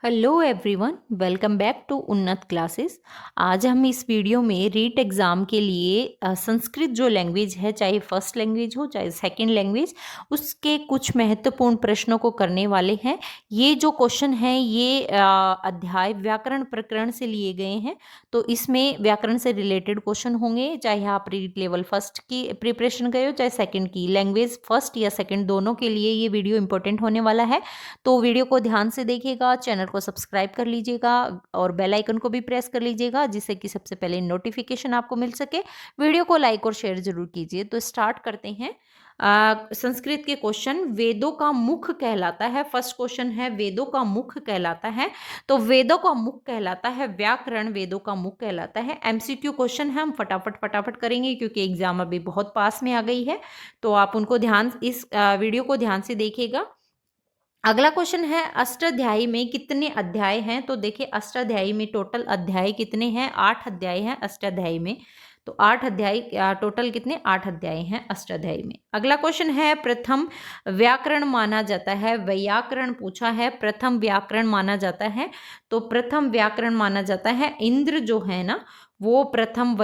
Hello everyone, welcome back to Unnat classes. आज हम इस वीडियो में रीट एग्ज़ाम के लिए संस्कृत जो लैंग्वेज है, चाहे फर्स्ट लैंग्वेज हो चाहे सेकंड लैंग्वेज, उसके कुछ महत्वपूर्ण प्रश्नों को करने वाले हैं। ये जो क्वेश्चन हैं ये अध्याय व्याकरण प्रकरण से लिए गए हैं, तो इसमें व्याकरण से रिलेटेड क्वेश्चन होंगे। चाहे आप रीट लेवल फर्स्ट की प्रिपरेशन कर रहे हो चाहे सेकेंड की, लैंग्वेज फर्स्ट या सेकेंड दोनों के लिए ये वीडियो इंपॉर्टेंट होने वाला है। तो वीडियो को ध्यान से देखिएगा, चैनल को सब्सक्राइब कर लीजिएगा और बेल आइकन को भी प्रेस कर लीजिएगा, जिससे कि सबसे पहले नोटिफिकेशन आपको मिल सके। वीडियो को लाइक और शेयर जरूर कीजिए। तो स्टार्ट करते हैं। संस्कृत के क्वेश्चन, वेदों का मुख कहलाता है। फर्स्ट क्वेश्चन है वेदों का मुख कहलाता है। तो वेदों का मुख कहलाता है व्याकरण, वेदों का मुख कहलाता है। एमसीक्यू क्वेश्चन है, हम फटाफट करेंगे क्योंकि एग्जाम अभी बहुत पास में आ गई है, तो आप उनको इस वीडियो को ध्यान से देखिएगा। अगला क्वेश्चन है अष्टाध्यायी में कितने अध्याय हैं। तो देखिए अष्टाध्यायी में टोटल अध्याय कितने हैं, 8 अध्याय हैं अष्टाध्यायी में। तो 8 अध्याय टोटल कितने, 8 अध्याय हैं अष्टाध्यायी में। अगला क्वेश्चन है प्रथम व्याकरण माना जाता है, व्याकरण पूछा है, प्रथम व्याकरण माना जाता है। तो प्रथम व्याकरण माना जाता है इंद्र जो है ना, वो प्रथम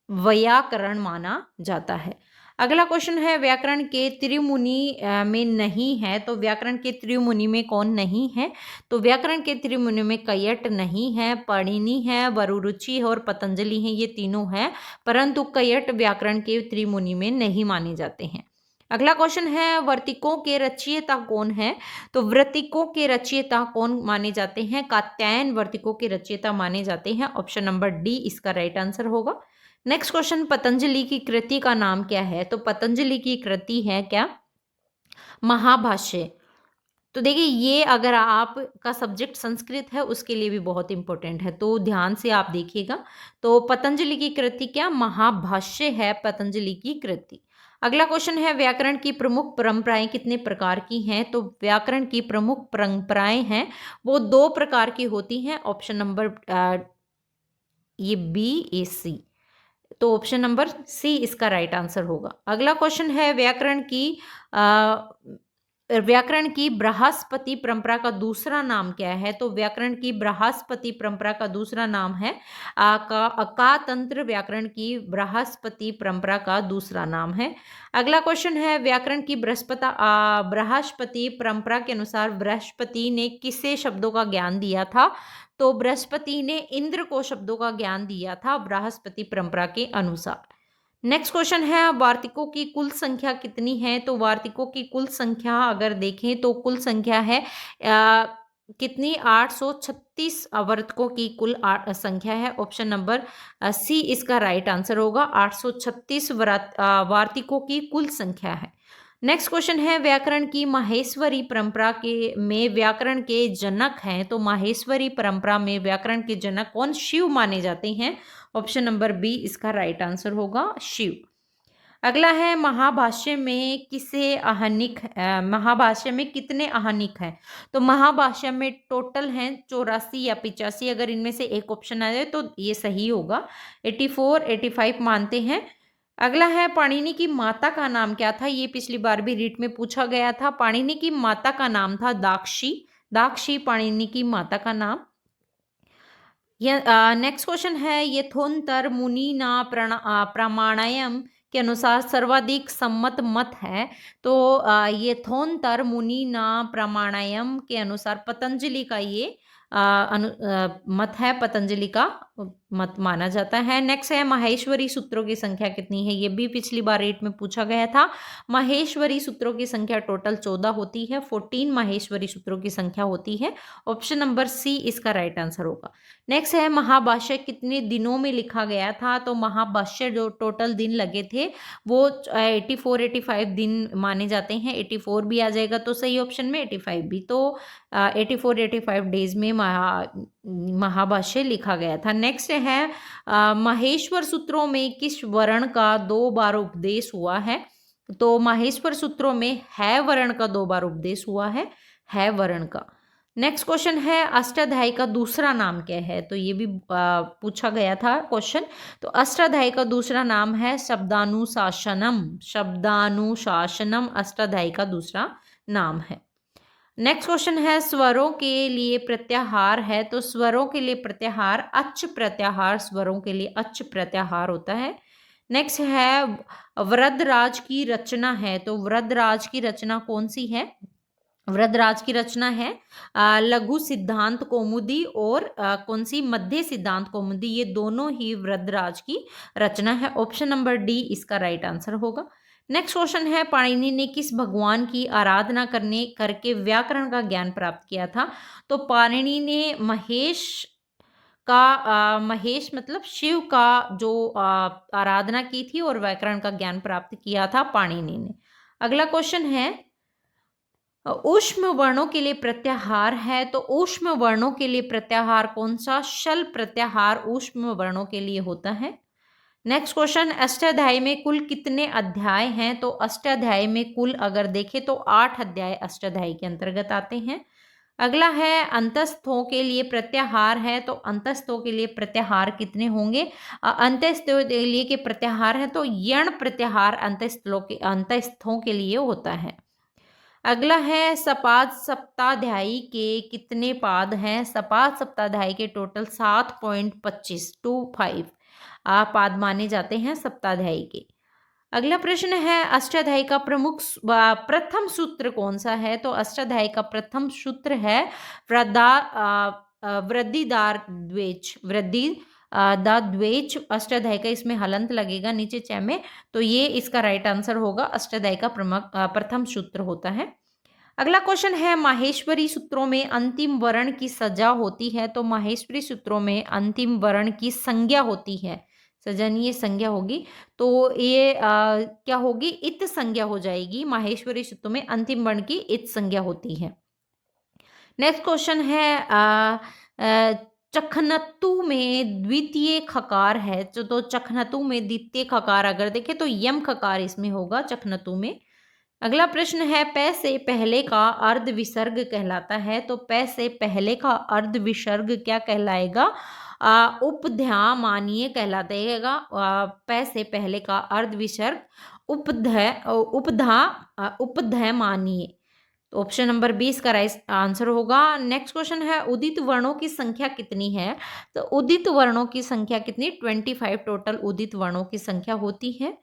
व्याकरण माना जाता है। अगला क्वेश्चन है व्याकरण के त्रिमुनि में नहीं है। तो व्याकरण के त्रिमुनि में कौन नहीं है। तो व्याकरण के त्रिमुनि में कयट नहीं है, पाणिनि है, वरुरुचि है और पतंजलि है, ये तीनों है, परंतु कयट व्याकरण के त्रिमुनि में नहीं माने जाते हैं। अगला क्वेश्चन है वर्तिकों के रचयिता कौन है। तो वर्तिकों के रचयिता कौन माने जाते हैं, कात्यायन वर्तिकों के रचयिता माने जाते हैं। ऑप्शन नंबर डी इसका राइट आंसर होगा। नेक्स्ट क्वेश्चन, पतंजलि की कृति का नाम क्या है। तो पतंजलि की कृति है क्या, महाभाष्य। तो देखिए ये अगर आपका सब्जेक्ट संस्कृत है उसके लिए भी बहुत इंपॉर्टेंट है, तो ध्यान से आप देखिएगा। तो पतंजलि की कृति क्या, महाभाष्य है पतंजलि की कृति। अगला क्वेश्चन है व्याकरण की प्रमुख परंपराएं कितने प्रकार की हैं। तो व्याकरण की प्रमुख परंपराएं हैं वो 2 प्रकार की होती हैं। ऑप्शन नंबर ये बी ए सी, तो ऑप्शन नंबर सी इसका राइट आंसर होगा। अगला क्वेश्चन है व्याकरण की बृहस्पति परंपरा का दूसरा नाम क्या है। तो व्याकरण की बृहस्पति परंपरा का दूसरा नाम है का तंत्र, व्याकरण की बृहस्पति परंपरा का दूसरा नाम है। अगला क्वेश्चन है व्याकरण की बृहस्पति परंपरा के अनुसार बृहस्पति ने किसे शब्दों का ज्ञान दिया था। तो बृहस्पति ने इंद्र को शब्दों का ज्ञान दिया था बृहस्पति परंपरा के अनुसार। नेक्स्ट क्वेश्चन है वार्तिकों की कुल संख्या कितनी है। तो वार्तिकों की कुल संख्या अगर देखें तो कुल संख्या है कितनी, 836 वार्तिकों की कुल संख्या है। ऑप्शन नंबर सी इसका राइट आंसर होगा, 836 वार्तिकों की कुल संख्या है। नेक्स्ट क्वेश्चन है व्याकरण की माहेश्वरी परंपरा के में व्याकरण के जनक हैं। तो माहेश्वरी परंपरा में व्याकरण के जनक कौन, शिव माने जाते हैं। ऑप्शन नंबर बी इसका राइट आंसर होगा, शिव। अगला है महाभाष्य में महाभाष्य में कितने आहनिक हैं। तो महाभाष्य में टोटल हैं 84 या 85, अगर इनमें से एक ऑप्शन आ जाए तो ये सही होगा। 84 85 मानते हैं। अगला है पाणिनि की माता का नाम क्या था। ये पिछली बार भी रीट में पूछा गया था। पाणिनि की माता का नाम था दाक्षी, दाक्षी पाणिनि की माता का नाम। नेक्स्ट क्वेश्चन है यथोन्तर मुनि ना प्राणायाम के अनुसार सर्वाधिक सम्मत मत है। तो यथोन्तर मुनि ना प्राणायाम के अनुसार पतंजलि का ये मत है, पतंजलि का मत माना जाता है। नेक्स्ट है माहेश्वरी सूत्रों की संख्या कितनी है। ये भी पिछली बार रेट में पूछा गया था। माहेश्वरी सूत्रों की संख्या टोटल 14 होती है, 14 माहेश्वरी सूत्रों की संख्या होती है। ऑप्शन नंबर सी इसका राइट आंसर होगा। नेक्स्ट है महाभाष्य कितने दिनों में लिखा गया था। तो महाभाष्य जो टोटल दिन लगे थे वो 84-85 दिन माने जाते हैं। 84 भी आ जाएगा तो सही ऑप्शन में, 85 भी, तो 84-85 डेज में महाभाष्य लिखा गया था। नेक्स्ट है माहेश्वर सूत्रों में किस वर्ण का 2 बार उपदेश हुआ है। तो माहेश्वर सूत्रों में है वर्ण का 2 बार उपदेश हुआ है वर्ण का। नेक्स्ट क्वेश्चन है अष्टाध्यायी का दूसरा नाम क्या है। तो ये भी पूछा गया था क्वेश्चन। तो अष्टाध्यायी का दूसरा नाम है शब्दानुशासनम, शब्दानुशासनम अष्टाध्यायी का दूसरा नाम है। नेक्स्ट क्वेश्चन है स्वरों के लिए प्रत्याहार है, तो स्वरों के लिए प्रत्याहार अच प्रत्याहार, स्वरों के लिए अच प्रत्याहार होता है। नेक्स्ट है वृद्धराज की रचना है, तो वृद्धराज की रचना कौन सी है? वृद्धराज की रचना है लघु सिद्धांत कौमुदी और कौन सी? मध्य सिद्धांत कौमुदी। ये दोनों ही वृद्धराज की रचना है। ऑप्शन नंबर डी इसका राइट आंसर होगा। नेक्स्ट क्वेश्चन है पाणिनि ने किस भगवान की आराधना करने करके व्याकरण का ज्ञान प्राप्त किया था? तो पाणिनि ने महेश का महेश मतलब शिव का जो आराधना की थी और व्याकरण का ज्ञान प्राप्त किया था पाणिनि ने। अगला क्वेश्चन है ऊष्म वर्णों के लिए प्रत्याहार है, तो ऊष्म वर्णों के लिए प्रत्याहार कौन सा? शल प्रत्याहार ऊष्म वर्णों के लिए होता है। नेक्स्ट क्वेश्चन अष्टाध्यायी में कुल कितने अध्याय हैं? तो अष्टाध्यायी में कुल अगर देखें तो 8 अध्याय अष्टाध्यायी के अंतर्गत आते हैं। अगला है अंतस्थों के लिए प्रत्याहार है, तो अंतस्थों के लिए प्रत्याहार कितने होंगे? अंतस्थों के लिए के प्रत्याहार है तो यण प्रत्याहार अंतस्थों के लिए होता है। अगला है सपाद सप्ताध्यायी के कितने पाद हैं? सपाद सप्ताध्यायी के टोटल 7.25 पाद माने जाते हैं सप्ताध्यायी के। अगला प्रश्न है अष्टाध्यायी का प्रथम सूत्र कौन सा है? तो अष्टाध्यायी का प्रथम सूत्र है वृद्धिदार द्वेच, वृद्धि द द्वेच अष्टाध्यायी का, इसमें हलंत लगेगा नीचे च में, तो ये इसका राइट आंसर होगा। अष्टाध्यायी का प्रथम सूत्र होता है। अगला क्वेश्चन है माहेश्वरी सूत्रों में अंतिम वर्ण की सजा होती है, तो माहेश्वरी सूत्रों में अंतिम वर्ण की संज्ञा होती है, सजनीय संज्ञा होगी, तो ये क्या होगी? इत संज्ञा हो जाएगी। माहेश्वरी सूत्रों में अंतिम वर्ण की इत संज्ञा होती है। नेक्स्ट क्वेश्चन है चखनत्तु में द्वितीय खकार है, तो चखनत्तु में द्वितीय खकार अगर देखें तो यम खकार इसमें होगा चखनत्तु में। अगला प्रश्न है पै से पहले का अर्ध विसर्ग कहलाता है, तो पै से पहले का अर्ध विसर्ग क्या कहलाएगा? उपध्यामानीय कहलाएगा। पै से पहले का अर्ध विसर्ग उपध्यामानीय, तो ऑप्शन नंबर 20 का राइट आंसर होगा। नेक्स्ट क्वेश्चन है उदित वर्णों की संख्या कितनी है? तो उदित वर्णों की संख्या कितनी? 25 टोटल उदित वर्णों की संख्या होती है।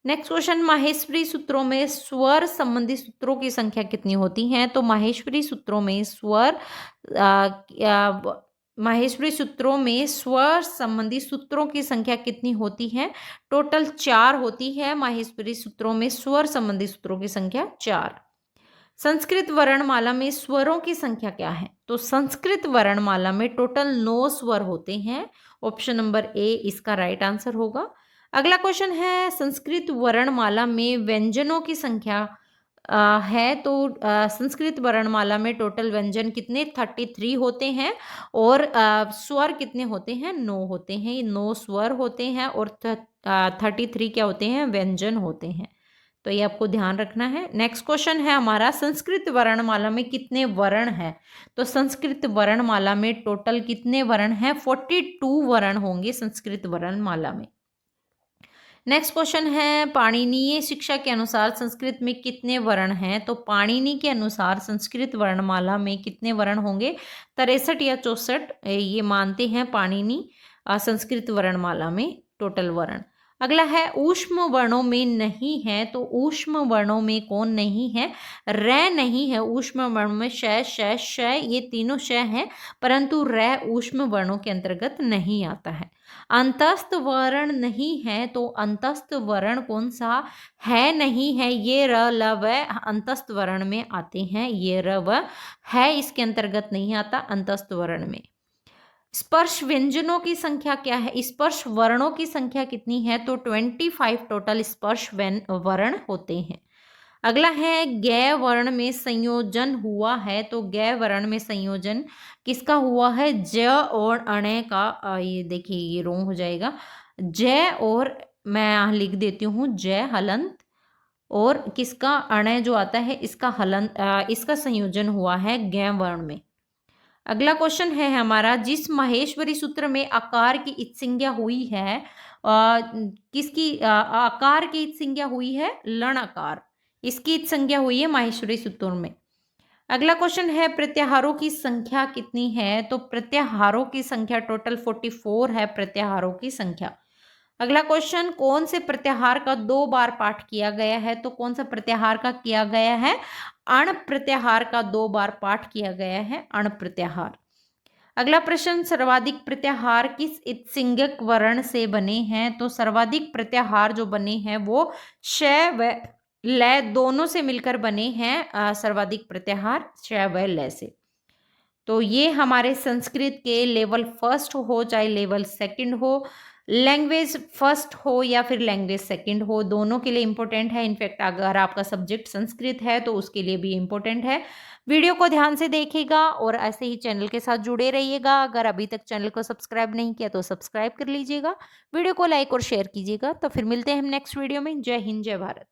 नेक्स्ट क्वेश्चन माहेश्वरी सूत्रों में स्वर संबंधी सूत्रों की संख्या कितनी होती है? तो माहेश्वरी सूत्रों में स्वर संबंधी सूत्रों की संख्या कितनी होती है? टोटल 4 होती है। माहेश्वरी सूत्रों में स्वर संबंधी सूत्रों की संख्या 4। संस्कृत वर्णमाला में स्वरों की संख्या क्या है? तो संस्कृत वर्णमाला में टोटल 9 स्वर होते हैं। ऑप्शन नंबर ए इसका राइट आंसर होगा। अगला क्वेश्चन है संस्कृत वर्णमाला में व्यंजनों की संख्या है, तो संस्कृत वर्णमाला में टोटल व्यंजन कितने? 33 होते हैं और स्वर कितने होते हैं? 9 होते हैं। 9 स्वर होते हैं और 33 क्या होते हैं? व्यंजन होते हैं, तो ये आपको ध्यान रखना है। नेक्स्ट क्वेश्चन है हमारा संस्कृत वर्णमाला में कितने वर्ण हैं? तो संस्कृत वर्णमाला में टोटल कितने वर्ण हैं? 42 वर्ण होंगे संस्कृत वर्णमाला में। नेक्स्ट क्वेश्चन है पाणिनीय शिक्षा के अनुसार संस्कृत में कितने वर्ण हैं? तो पाणिनि के अनुसार संस्कृत वर्णमाला में कितने वर्ण होंगे? 63 या 64 ये मानते हैं पाणिनि संस्कृत वर्णमाला में टोटल वर्ण। अगला है ऊष्म वर्णों में नहीं है, तो ऊष्म वर्णों में कौन नहीं है? रै नहीं है ऊष्म वर्णों में। श श श ये तीनों श हैं, परंतु रै ऊष्म वर्णों के अंतर्गत नहीं आता है। अंतस्थ वर्ण नहीं है, तो अंतस्थ वर्ण कौन सा है? नहीं है। ये र ल व अंतस्थ वर्ण में आते हैं। ये र व है इसके अंतर्गत नहीं आता अंतस्थ वर्ण में। स्पर्श व्यंजनों की संख्या क्या है? स्पर्श वर्णों की संख्या कितनी है? तो 25 टोटल स्पर्श वर्ण होते हैं। अगला है गै वर्ण में संयोजन हुआ है, तो गै वर्ण में संयोजन किसका हुआ है? ज और अणे का। ये देखिए ये रोंग हो जाएगा। जय और मैं यहाँ लिख देती हूँ जय हलंत, और किसका? अणे जो आता है इसका हलंत, इसका संयोजन हुआ है गै वर्ण में। अगला क्वेश्चन है हमारा जिस माहेश्वरी सूत्र में आकार की इत्संज्ञा हुई है, किसकी आकार की इत्संज्ञा हुई है? लण आकार, इसकी इत्संज्ञा हुई है माहेश्वरी सूत्रों में। अगला क्वेश्चन है प्रत्याहारों की संख्या कितनी है? तो प्रत्याहारों की संख्या टोटल 44 है प्रत्याहारों की संख्या। अगला क्वेश्चन, कौन से प्रत्याहार का 2 बार पाठ किया गया है? तो कौन सा प्रत्याहार का किया गया है? अण प्रत्याहार का 2 बार पाठ किया गया है, अण प्रत्याहार। अगला प्रश्न, सर्वाधिक प्रत्याहार किस इत्सिंगक वर्ण से बने हैं? तो सर्वाधिक प्रत्याहार जो बने हैं वो श व ल दोनों से मिलकर बने हैं। सर्वाधिक प्रत्याहार श व ल से। तो ये हमारे संस्कृत के लेवल फर्स्ट हो चाहे लेवल सेकंड हो, लैंग्वेज फर्स्ट हो या फिर लैंग्वेज सेकंड हो, दोनों के लिए इम्पोर्टेंट है। इनफैक्ट अगर आपका सब्जेक्ट संस्कृत है तो उसके लिए भी इम्पोर्टेंट है। वीडियो को ध्यान से देखिएगा और ऐसे ही चैनल के साथ जुड़े रहिएगा। अगर अभी तक चैनल को सब्सक्राइब नहीं किया तो सब्सक्राइब कर लीजिएगा। वीडियो को लाइक और शेयर कीजिएगा। तो फिर मिलते हैं हम नेक्स्ट वीडियो में। जय हिंद, जय भारत।